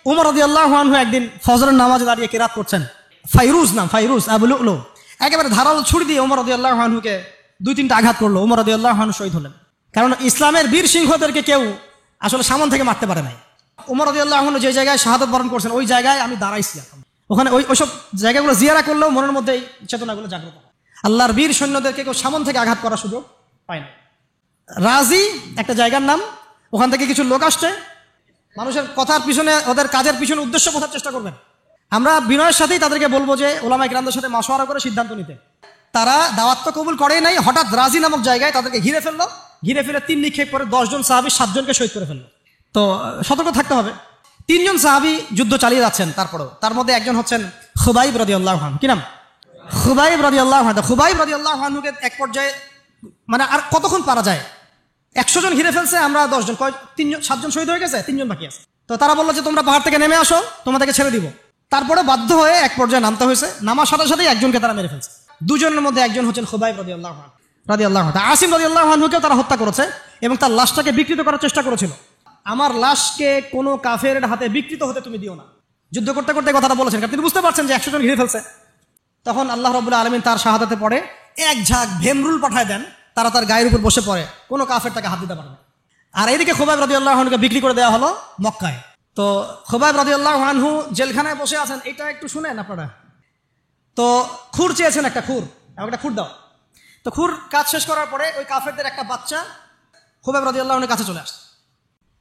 উমর রাদিয়াল্লাহু আনহু একদিন ফজরের নামাজে দাঁড়িয়ে কিরাত করছেন। ফাইরুজ আবু লুলু একেবারে ধারালো ছুরি দিয়ে উমর রাদিয়াল্লাহু আনহুকে 2-3টা আঘাত করলো। উমর রাদিয়াল্লাহু আনহু শহীদ হলেন। কারণ ইসলামের বীর সিংহদেরকে কেউ আসলে সামন থেকে মারতে পারে নাই। উমর রাদিয়াল্লাহু আনহু যে জায়গায় শাহাদাত বরণ করছেন ওই জায়গায় আমি দাঁড়াইছি। ওখানে ওইসব জায়গাগুলো জিয়ারা করলেও মনের মধ্যে এই চেতনাগুলো জাগ্রত হয়। আল্লাহর বীর সৈন্যদেরকে কেউ সামন থেকে আঘাত করার সুযোগ পায় না। রাজি একটা জায়গার নাম, ওখান থেকে কিছু লোক আসছে, মানুষের কথার পিছনে ওদের কাজের পিছনে উদ্দেশ্য বোঝার চেষ্টা করবেন। আমরা বিনয়ের সাথেই তাদেরকে বলবো যে ওলামা ইকরামদের সাথে মাশওয়ারা করে সিদ্ধান্ত নিতে। তারা দাওয়াত তো কবুল করেই নাই, হঠাৎ রাজি নামক জায়গায় তাদেরকে ঘিরে ফেললো। ঘিরে ফেলে 3 নিক্ষেপ করে 10 জন সাহাবী 7 জনকে শহীদ করে ফেললো। তো সতর্ক থাকতে হবে। 3 জন সাহাবী যুদ্ধ চালিয়ে যাচ্ছেন, তারপরেও তার মধ্যে একজন হচ্ছেন খুবাইব রাদিয়াল্লাহু আনহু। কি নাম? খুবাইব রাদিয়াল্লাহু আনহু। খুবাইব রাদিয়াল্লাহু আনহুকে এক পর্যায়ে মানে আর কতক্ষণ পারা যায়, 100 জন ঘিরে ফেলছে, আমরা 10 জন, 7 জন শহীদ হয়ে গেছে, 3 জন বাকি আছে। তো তারা বললো যে তোমরা পাহাড় থেকে নেমে আসো, তোমাদেরকে ছেড়ে দিব। তারপরে বাধ্য হয়ে এক পর্যায়ে নামতে হয়েছে। নামার সাথে সাথেই একজনকে তারা মেরে ফেলছে। 2 জনের মধ্যে একজন হচ্ছেন খুবাইব রাদিয়াল্লাহু আনহু। আসিম রাদিয়াল্লাহু আনহুকেও তারা হত্যা করেছে এবং তার লাশটাকে বিকৃত করার চেষ্টা করেছিল। আমার লাশকে কোনো কাফেরের হাতে বিকৃত হতে তুমি দিও না, যুদ্ধ করতে করতে কথাটা বলেছেন। কারণ তিনি বুঝতে পারছেন যে 100 জন ঘিরে ফেলছে। তখন আল্লাহ রাব্বুল আলামিন তার শাহাদাতে পড়ে এক ঝাঁক ভেমরুল পাঠায় দেন, তারা তার গায়ের উপর বসে পড়ে, কোনো কাফের তাকে হাত দিতে পারে না। আর এইদিকে খুবাইব রাদিয়াল্লাহু আনহুকে বিক্রি করে দেওয়া হলো মক্কায়। তো খুবাইব রাদিয়াল্লাহু আনহু জেলখানায় বসে আছেন, এটা একটু শুনেন আপনারা। তো খুর চেয়েছেন, একটা খুর, একটা খুর দাও। তো খুর কাজ শেষ করার পরে ওই কাফেরদের একটা বাচ্চা খুবাইব রাদিয়াল্লাহু আনহুর কাছে চলে আসছে।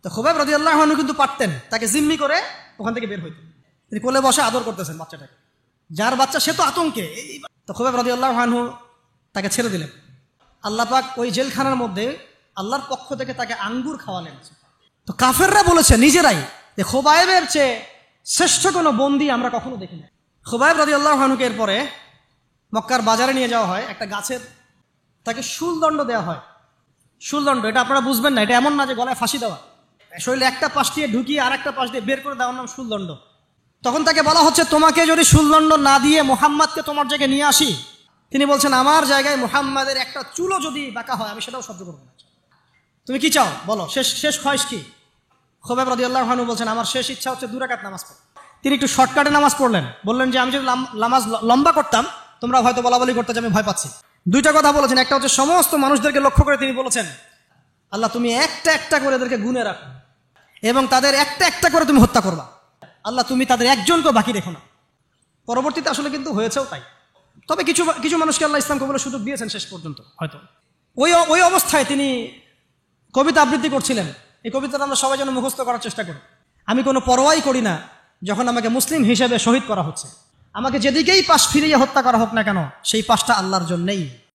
তো খুবাইব রাদিয়াল্লাহু আনহু কিন্তু পারতেন তাকে জিম্মি করে ওখান থেকে বের হইতেন। তিনি কোলে বসে আদর করতেছেন বাচ্চাটাকে, যার বাচ্চা সে তো আতঙ্কে। তো খুবাইব রাদিয়াল্লাহু আনহু তাকে ছেড়ে দিলেন। আল্লাহ পাক ওই জেলখানার মধ্যে আল্লাহর পক্ষ থেকে তাকে আঙ্গুর খাওয়ালেন। তো কাফেররা বলেছে নিজেরাই যে খুবাইবের চেয়ে শ্রেষ্ঠ কোনো বন্দী আমরা কখনো দেখি না। খুবাইব রাদিয়াল্লাহু আনহুকে এরপরে মক্কার বাজারে নিয়ে যাওয়া হয়, একটা গাছের তাকে শুলদণ্ড দেওয়া হয়। শুলদণ্ড এটা আপনারা বুঝবেন না, এটা এমন না যে গলায় ফাঁসি দেওয়া, শরীরে একটা পাশ দিয়ে ঢুকিয়ে আর একটা পাশ দিয়ে বের করে দেওয়ার নাম শুলদণ্ড। তখন তাকে বলা হচ্ছে তোমাকে যদি শুলদণ্ড না দিয়ে মুহাম্মাদকে তোমার জায়গায় নিয়ে আসি, তিনি বলছেন আমার জায়গায় মুহাম্মাদের একটা চুলও যদি বাঁকা হয় আমি সেটাও সহ্য করবো না। তুমি কি চাও বলো, শেষ খয়েশ কি? খুবাইব রাদিয়াল্লাহু আনহু বলছেন আমার শেষ ইচ্ছা হচ্ছে 2 রাকাত নামাজ পড়া। তিনি একটু শর্টকাটে নামাজ পড়লেন, বললেন যে আমি যদি নামাজ লম্বা করতাম তোমরা হয়তো বলাবলি করতে যে আমি ভয় পাচ্ছি। 2টা কথা বলেছেন। একটা হচ্ছে সমস্ত মানুষদেরকে লক্ষ্য করে তিনি বলেছেন আল্লাহ তুমি একটা একটা করে এদেরকে গুনে রাখো এবং তাদের একটা একটা করে তুমি হত্যা করবা। আল্লাহ তুমি তাদের একজনকেও বাকি রেখো না। পরবর্তীতে আসলে কিন্তু হয়েছেও তাই। তবে কিছু মানুষকে আল্লাহ ইসলাম কবুলের সুযোগ দিয়েছেন শেষ পর্যন্ত হয়তো। ওই অবস্থায় তিনি কবিতা আবৃত্তি করছিলেন। এই কবিতাটা আমরা সবাই যেন মুখস্থ করার চেষ্টা করি। আমি কোনো পরোয়াই করি না যখন আমাকে মুসলিম হিসেবে শহীদ করা হচ্ছে, আমাকে যেদিকেই পাশ ফিরিয়ে হত্যা করা হোক না কেন সেই পাশটা আল্লাহর জন্যেই।